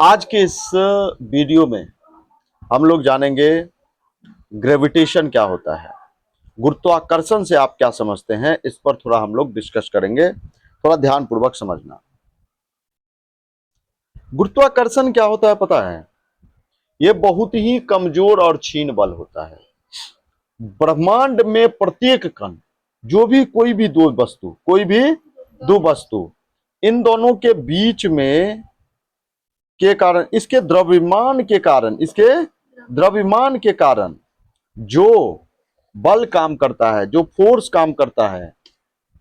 आज के इस वीडियो में हम लोग जानेंगे ग्रेविटेशन क्या होता है, गुरुत्वाकर्षण से आप क्या समझते हैं, इस पर थोड़ा हम लोग डिस्कस करेंगे। थोड़ा ध्यान पूर्वक समझना। गुरुत्वाकर्षण क्या होता है पता है? यह बहुत ही कमजोर और क्षीण बल होता है। ब्रह्मांड में प्रत्येक कण, जो भी कोई भी दो वस्तु, इन दोनों के बीच में के कारण, इसके द्रव्यमान के कारण जो बल काम करता है, जो फोर्स काम करता है,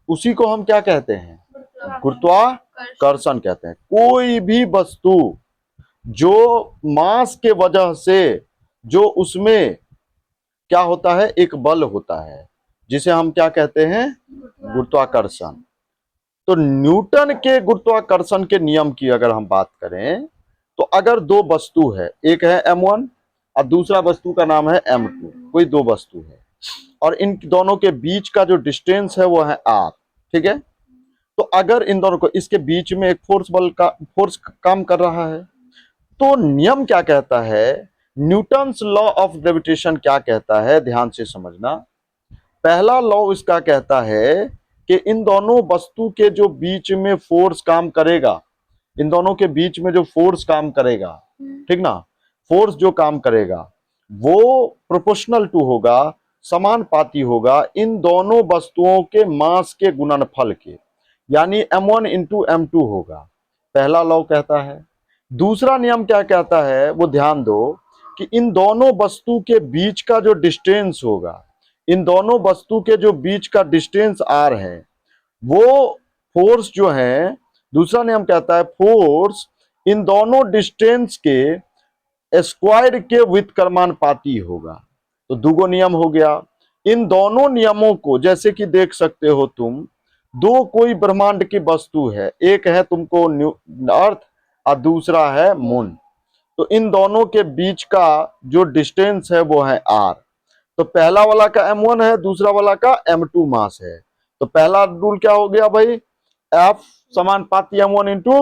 उसी को हम क्या कहते हैं? गुरुत्वाकर्षण कहते हैं। कोई भी वस्तु जो मास के वजह से, जो उसमें क्या होता है, एक बल होता है, जिसे हम क्या कहते हैं? गुरुत्वाकर्षण। तो न्यूटन के गुरुत्वाकर्षण के नियम की अगर हम बात करें, तो अगर दो वस्तु है, एक है m1 और दूसरा वस्तु का नाम है m2, कोई दो वस्तु है और इन दोनों के बीच का जो डिस्टेंस है वो है r, ठीक है? तो अगर इन दोनों को, इसके बीच में एक फोर्स काम कर रहा है, तो नियम क्या कहता है, न्यूटन्स लॉ ऑफ ग्रेविटेशन क्या कहता है, ध्यान से समझना। पहला लॉ इसका कहता है कि इन दोनों वस्तु के जो बीच में फोर्स काम करेगा, इन दोनों के बीच में जो फोर्स काम करेगा, ठीक ना, फोर्स जो काम करेगा वो प्रोपोर्शनल टू होगा, समानुपाती होगा इन दोनों वस्तुओं के मास के गुणनफल के, यानी m1 इंटू m2 होगा। पहला लॉ कहता है। दूसरा नियम क्या कहता है वो ध्यान दो, कि इन दोनों वस्तु के बीच का जो डिस्टेंस होगा, इन दोनों वस्तु के जो बीच का डिस्टेंस r है, वो फोर्स जो है, दूसरा नियम कहता है फोर्स इन दोनों डिस्टेंस के स्क्वायर के व्युत्क्रमानुपाती होगा। तो दूगो नियम हो गया। इन दोनों नियमों को जैसे कि देख सकते हो तुम, दो कोई ब्रह्मांड की वस्तु है, एक है तुमको अर्थ और दूसरा है मून। तो इन दोनों के बीच का जो डिस्टेंस है वो है r। तो पहला वाला का m1 है, दूसरा वाला का m2 मास है। तो पहला रूल क्या हो गया भाई, F समानुपाती m1 इंटू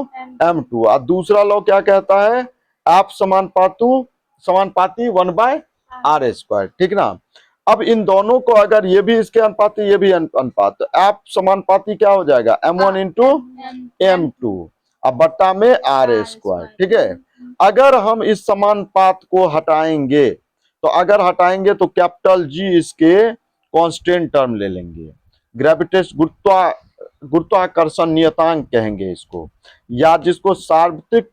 m2, और दूसरा लॉ क्या कहता है, F समानुपाती 1/r², ठीक ना। अब इन दोनों को अगर ये भी इसके अनुपाती, ये भी अनुपात, तो F समानुपाती क्या हो जाएगा, m1 इंटू m2 अब बट्टा में r², ठीक है। अगर हम इस समानुपात को हटाएंगे, तो अगर हटाएंगे तो कैपिटल G इसके कांस्टेंट टर्म ले लेंगे, गुरुत्वाकर्षण नियतांक कहेंगे इसको, या जिसको सार्वत्रिक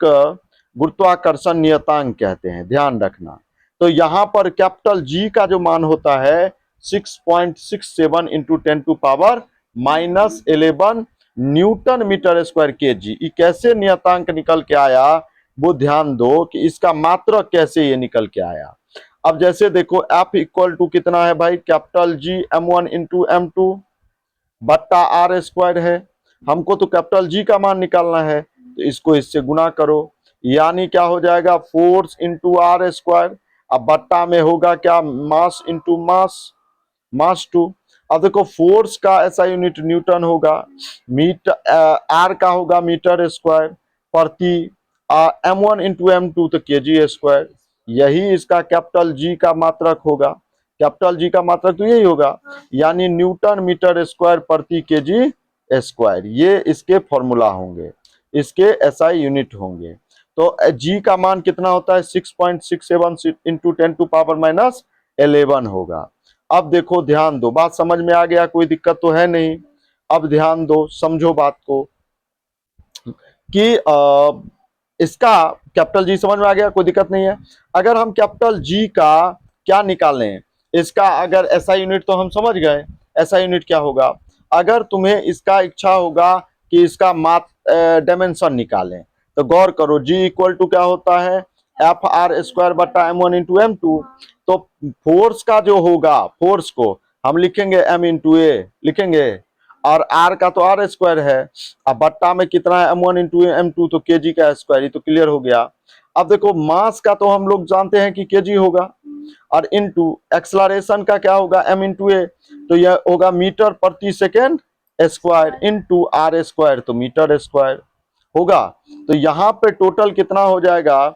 गुरुत्वाकर्षण नियतांक कहते हैं, ध्यान रखना। तो यहां पर कैपिटल G का जो मान होता है 6.67 इंटू 10⁻⁻11 न्यूटन मीटर स्क्वायर के जी। कैसे नियतांक निकल के आया वो ध्यान दो, कि इसका मात्रक कैसे ये निकल के आया। अब जैसे देखो F इक्वल टू कितना है भाई, capital G m1 into m2 बट्टा r² है। हमको तो कैपिटल G का मान निकालना है, तो इसको इससे गुना करो, यानी क्या हो जाएगा, फोर्स इंटू r²। अब बट्टा में होगा क्या, मास इंटू मास 2। अब देखो फोर्स का ऐसा यूनिट न्यूटन होगा, मीटर आर का होगा मीटर स्क्वायर प्रति, m1 इंटू m2 तो kg²। यही इसका कैपिटल G का मात्रक होगा, कैपिटल G का मात्रक तो यही होगा, यानी न्यूटन मीटर स्क्वायर प्रति kg²। ये इसके फॉर्मूला होंगे, इसके SI यूनिट होंगे। तो G का मान कितना होता है, 6.67 इंटू 10⁻11 होगा। अब देखो ध्यान दो, बात समझ में आ गया, कोई दिक्कत तो है नहीं। अब ध्यान दो, समझो बात को, कि इसका कैपिटल G समझ में आ गया, कोई दिक्कत नहीं है। अगर हम कैपिटल G का क्या निकालें, इसका अगर SI यूनिट तो हम समझ गए, SI यूनिट क्या होगा। अगर तुम्हें इसका इच्छा होगा कि इसका डायमेंशन निकालें, तो गौर करो, G इक्वल टू क्या होता है, F r² बट्टा m1 इंटू m2। तो फोर्स का जो होगा, फोर्स को हम लिखेंगे m इंटू a लिखेंगे, और r का तो r² है, अब बट्टा में कितना है, m1 इंटू m2 तो kg का स्क्वायर, ये तो क्लियर हो गया। अब देखो मास का तो हम लोग जानते हैं कि kg होगा, और इंटू एक्सलरेशन का क्या होगा, m इंटू a, तो यह होगा मीटर प्रति सेकेंड स्क्वायर इंटू r², तो मीटर स्क्वायर होगा। तो यहाँ पे टोटल कितना हो जाएगा,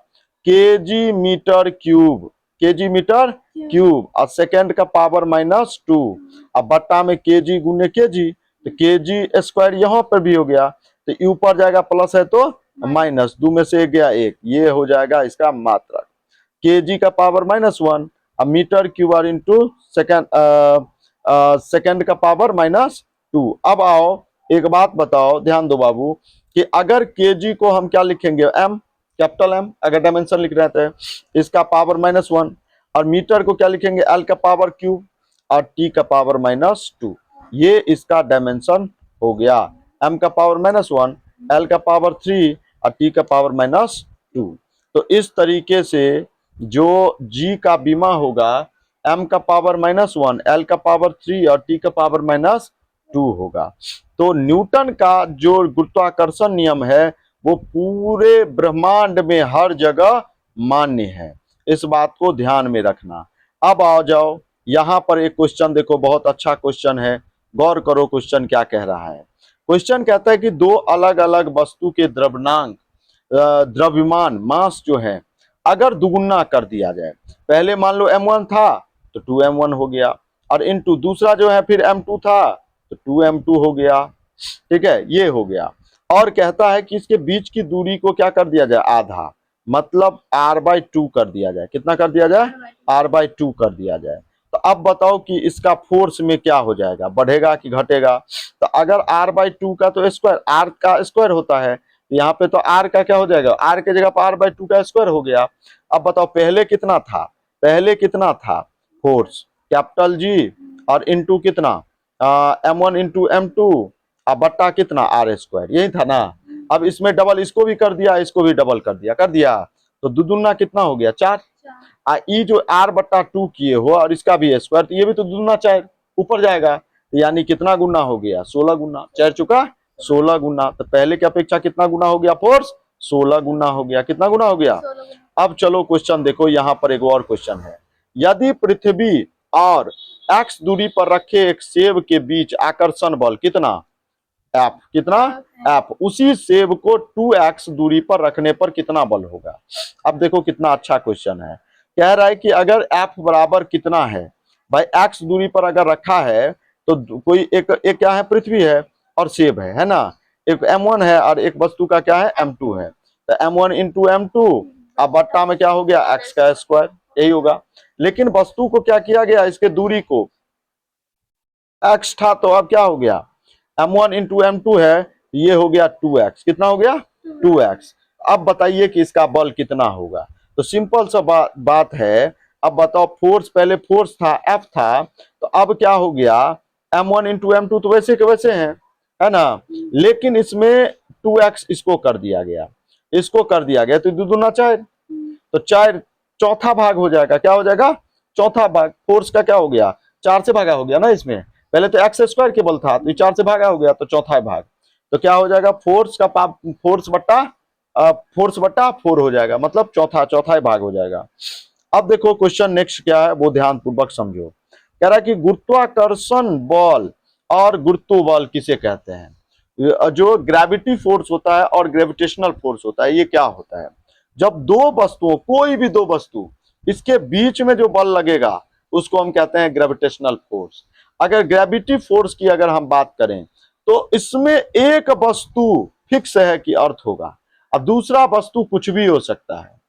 KG meter cube, KG meter cube, और सेकेंड का पावर -2, अब बट्टा में केजी गुने केजी, तो केजी स्क्वायर यहाँ पर भी हो गया, तो ऊपर जाएगा प्लस है तो माइनस, 2 में से 1 गया 1, ये हो जाएगा इसका मात्रक। केजी का पावर -1 और मीटर क्यूब और इंटू सेकेंड सेकेंड का पावर -2। अब आओ एक बात बताओ, ध्यान दो बाबू, कि अगर केजी को हम क्या लिखेंगे, एम, कैपिटल एम, अगर डायमेंशन लिख रहे थे, इसका पावर -1, और मीटर को क्या लिखेंगे, एल का पावर क्यूब और टी का पावर -2, ये इसका डायमेंशन हो गया। एम का पावर -1, एल का पावर 3 और टी का पावर -2। तो इस तरीके से जो जी का बीमा होगा, एम का पावर -1, एल का पावर 3 और टी का पावर -2 होगा। तो न्यूटन का जो गुरुत्वाकर्षण नियम है वो पूरे ब्रह्मांड में हर जगह मान्य है, इस बात को ध्यान में रखना। अब आ जाओ यहाँ पर एक क्वेश्चन देखो, बहुत अच्छा क्वेश्चन है, गौर करो क्वेश्चन क्या कह रहा है। क्वेश्चन कहता है कि दो अलग अलग वस्तु के द्रव्यमान मास जो है अगर दुगुना कर दिया जाए, पहले मान लो m1 था तो 2m1 हो गया, और इनटू दूसरा जो है फिर m2 था तो 2m2 हो गया, ठीक है, ये हो गया। और कहता है कि इसके बीच की दूरी को क्या कर दिया जाए, आधा, मतलब r/2 कर दिया जाए। कितना कर दिया जाए, r/2 कर दिया जाए। तो अब बताओ कि इसका फोर्स में क्या हो जाएगा, बढ़ेगा कि घटेगा। तो अगर r/2 का तो स्क्वायर, r का स्क्वायर होता है, यहाँ पे तो r का क्या हो जाएगा, r के जगह पर r/2 का स्क्वायर हो गया। अब बताओ पहले कितना था, पहले कितना था फोर्स, कैपिटल जी, और इंटू कितना m1 इंटू m2, अब बट्टा कितना r², यही था ना। अब इसमें डबल इसको भी कर दिया, इसको भी डबल कर दिया, तो दुगुना कितना हो गया, 4। ई जो r/2 किए हो और इसका भी स्क्वायर, तो ये भी तो दुगुना 4 ऊपर जाएगा, यानी कितना गुना हो गया, 16 गुना, 4 चुका 16 गुना। तो पहले की अपेक्षा कितना गुना हो गया फोर्स, 16 गुना हो गया। कितना गुना हो गया। अब चलो क्वेश्चन देखो, यहाँ पर एक और क्वेश्चन है, यदि पृथ्वी और x दूरी पर रखे एक सेब के बीच आकर्षण बल कितना, F, कितना F, उसी सेब को 2x दूरी पर रखने पर कितना बल होगा। अब देखो कितना अच्छा क्वेश्चन है, कह रहा है कि अगर F बराबर कितना है, भाई x दूरी पर अगर रखा है तो कोई एक क्या है, पृथ्वी है और सेब है ना, एक m1 है और एक वस्तु का क्या है, m2 है। तो m1 इंटू m2, अब बट्टा में क्या हो गया, x का स्क्वायर, यही होगा। लेकिन वस्तु को क्या किया गया, इसके दूरी को x था, तो अब क्या हो गया, m1 इंटू m2 है, ये हो गया 2x, कितना हो गया 2x। अब बताइए कि इसका बल कितना होगा। तो सिंपल सा बात है। अब बताओ फोर्स, पहले फोर्स था F था, तो अब क्या हो गया, m1 इंटू m2 तो वैसे के वैसे हैं, है ना, लेकिन इसमें 2x इसको कर दिया गया, इसको कर दिया गया, तो दुगुना 4, तो 4 चौथा भाग हो जाएगा, क्या हो जाएगा, चौथा भाग। फोर्स का क्या हो गया, 4 से भागा हो गया ना, इसमें पहले तो x स्क्वायर के बल था, तो 4 से भागा हो गया, तो चौथा भाग। तो क्या हो जाएगा, फोर्स बट्टा 4 हो जाएगा, मतलब चौथा भाग हो जाएगा। अब देखो क्वेश्चन नेक्स्ट क्या है, वो ध्यान पूर्वक समझो। कह रहा है कि गुरुत्वाकर्षण बल और गुरुत्व बल किसे कहते हैं। जो ग्रेविटी फोर्स होता है और ग्रेविटेशनल फोर्स होता है, ये क्या होता है, जब दो वस्तुओं, कोई भी दो वस्तु, इसके बीच में जो बल लगेगा उसको हम कहते हैं ग्रेविटेशनल फोर्स। अगर ग्रेविटी फोर्स की अगर हम बात करें तो इसमें एक वस्तु फिक्स है कि अर्थ होगा, अब दूसरा वस्तु कुछ भी हो सकता है,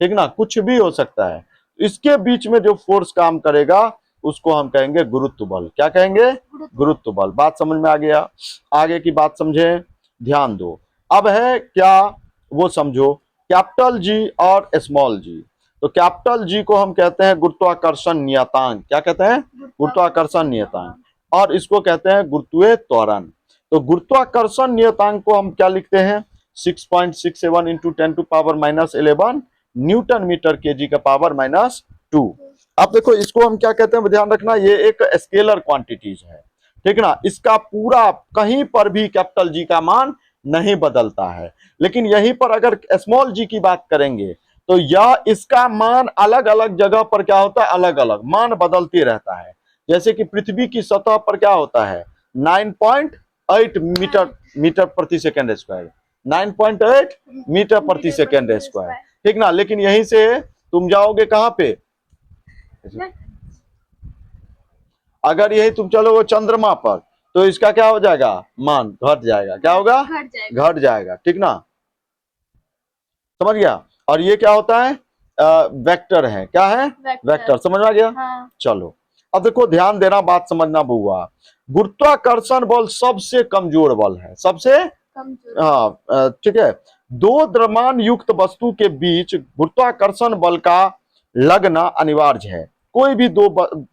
ठीक ना, कुछ भी हो सकता है। इसके बीच में जो फोर्स काम करेगा उसको हम कहेंगे गुरुत्व बल। क्या कहेंगे, गुरुत्व बल। बात समझ में आ गया, आगे की बात समझे, ध्यान दो। अब है क्या, वो समझो, कैपिटल जी और स्मॉल जी। तो कैपिटल जी को हम कहते हैं गुरुत्वाकर्षण नियतांक। क्या कहते हैं, गुरुत्वाकर्षण नियतांक, और इसको कहते हैं गुरुत्वीय त्वरण। तो गुरुत्वाकर्षण नियतांक को हम क्या लिखते हैं, 6.67 इंटू 10⁻11 न्यूटन मीटर केजी का पावर -2। अब देखो इसको हम क्या कहते हैं, ध्यान रखना, ये एक स्केलर क्वांटिटीज है, ठीक ना, इसका पूरा कहीं पर भी कैपिटल जी का मान नहीं बदलता है। लेकिन यहीं पर अगर स्मॉल जी की बात करेंगे तो यह इसका मान अलग अलग जगह पर क्या होता है, अलग अलग मान बदलते रहता है। जैसे कि पृथ्वी की सतह पर क्या होता है, 9.8 मीटर प्रति सेकेंड स्क्वायर, 9.8 मीटर प्रति सेकेंड स्क्वायर, ठीक ना। लेकिन यहीं से तुम जाओगे कहां पे, अगर यही तुम चलोगे चंद्रमा पर तो इसका क्या हो जाएगा, मान घट जाएगा। क्या होगा, घट जाएगा, ठीक ना, समझ गया। और ये क्या होता है, वेक्टर है। क्या है, वेक्टर, समझ में आ गया। हाँ। चलो अब देखो, ध्यान देना, बात समझना बुआ। गुरुत्वाकर्षण बल सबसे कमजोर बल है, सबसे कमजोर। हाँ ठीक है। दो द्रव्यमान युक्त वस्तु के बीच गुरुत्वाकर्षण बल का लगना अनिवार्य है। कोई भी दो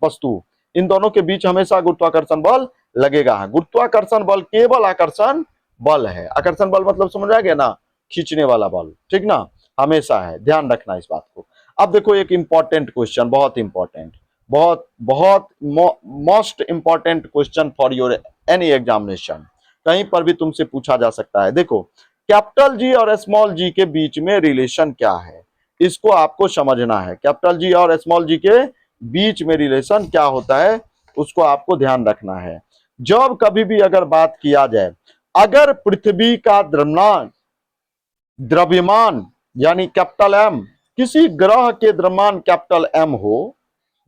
वस्तु, इन दोनों के बीच हमेशा गुरुत्वाकर्षण बल लगेगा। गुरुत्वाकर्षण बल केवल आकर्षण बल है। आकर्षण बल मतलब समझ आ गया ना, खींचने वाला बल, ठीक ना, हमेशा है। ध्यान रखना इस बात को। अब देखो एक इंपॉर्टेंट क्वेश्चन, बहुत इंपॉर्टेंट, बहुत बहुत most important question for your any examination, कहीं पर भी तुमसे पूछा जा सकता है। देखो, कैपिटल जी और स्मॉल जी के बीच में रिलेशन क्या है, इसको आपको समझना है। कैपिटल जी और स्मॉल जी के बीच में रिलेशन क्या होता है, उसको आपको ध्यान रखना है। जब कभी भी अगर बात किया जाए, अगर पृथ्वी का द्रव्यमान यानी कैपिटल एम, किसी ग्रह के द्रव्यमान कैपिटल एम हो,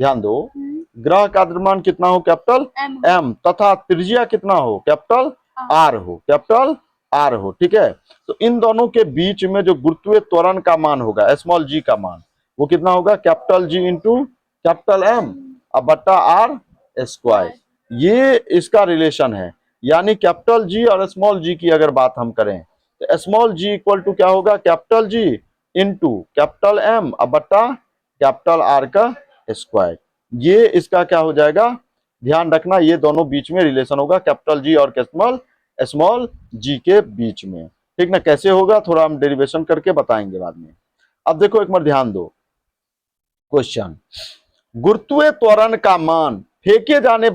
ध्यान दो, ग्रह का द्रव्यमान कितना हो, कैपिटल एम, तथा त्रिज्या कितना हो, कैपिटल आर हो, कैपिटल आर हो, ठीक है। तो इन दोनों के बीच में जो गुरुत्वीय त्वरण का मान होगा, स्मॉल जी का मान, वो कितना होगा, capital G into capital M अब बट्टा आर स्क्वायर। ये इसका रिलेशन है। यानी कैपिटल जी और स्मॉल जी की अगर बात हम करें तो स्मॉल जी इक्वल टू क्या होगा, capital G into capital M अब बट्टा कैपिटल आर का स्क्वायर। ये इसका क्या हो जाएगा, ध्यान रखना, ये दोनों बीच में रिलेशन होगा, कैपिटल जी और स्मॉल जी के बीच में, ठीक ना। कैसे होगा थोड़ा हम डेरिवेशन करके बताएंगे बाद में। अब देखो एक बार ध्यान दो क्वेश्चन, गुरुत्वीय त्वरण का मान फेंके जाने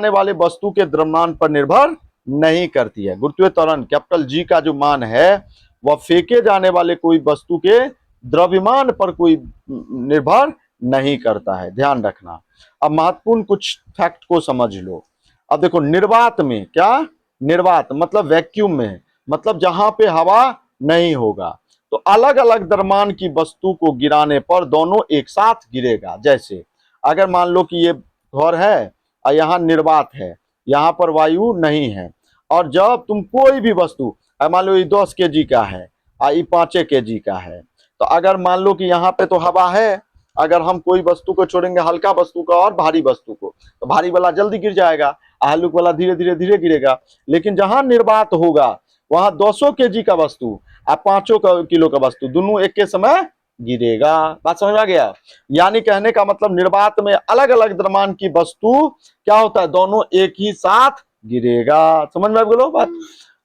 वाले वस्तु के द्रव्यमान पर निर्भर नहीं करती है। गुरुत्वीय त्वरण कैपिटल जी का जो मान है वह फेंके जाने वाले कोई वस्तु के द्रव्यमान पर कोई निर्भर नहीं करता है, ध्यान रखना। अब महत्वपूर्ण कुछ फैक्ट को समझ लो। अब देखो, निर्वात में, क्या निर्वात मतलब वैक्यूम में, मतलब जहां पे हवा नहीं होगा, तो अलग अलग द्रव्यमान की वस्तु को गिराने पर दोनों एक साथ गिरेगा। जैसे अगर मान लो कि ये घर है और यहाँ निर्वात है, यहाँ पर वायु नहीं है, और जब तुम कोई भी वस्तु, मान लो ये 10 kg का है और ये 5 kg का है, तो अगर मान लो कि यहाँ पे तो हवा है, अगर हम कोई वस्तु को छोड़ेंगे, हल्का वस्तु को और भारी वस्तु को, तो भारी वाला जल्दी गिर जाएगा, हल्का वाला धीरे धीरे गिरेगा। लेकिन जहां निर्वात होगा वहां 200 kg का वस्तु और 5 किलो का वस्तु दोनों एक के समय गिरेगा। बात समझ आ गया। यानी कहने का मतलब निर्वात में अलग अलग द्रव्यमान की वस्तु क्या होता है, दोनों एक ही साथ गिरेगा। समझ में बोलो बात।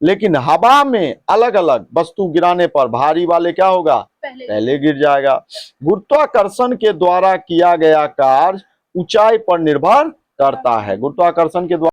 लेकिन हवा में अलग अलग वस्तु गिराने पर भारी वाले क्या होगा, पहले गिर जाएगा। गुरुत्वाकर्षण के द्वारा किया गया कार्य ऊंचाई पर निर्भर करता है। गुरुत्वाकर्षण के द्वारा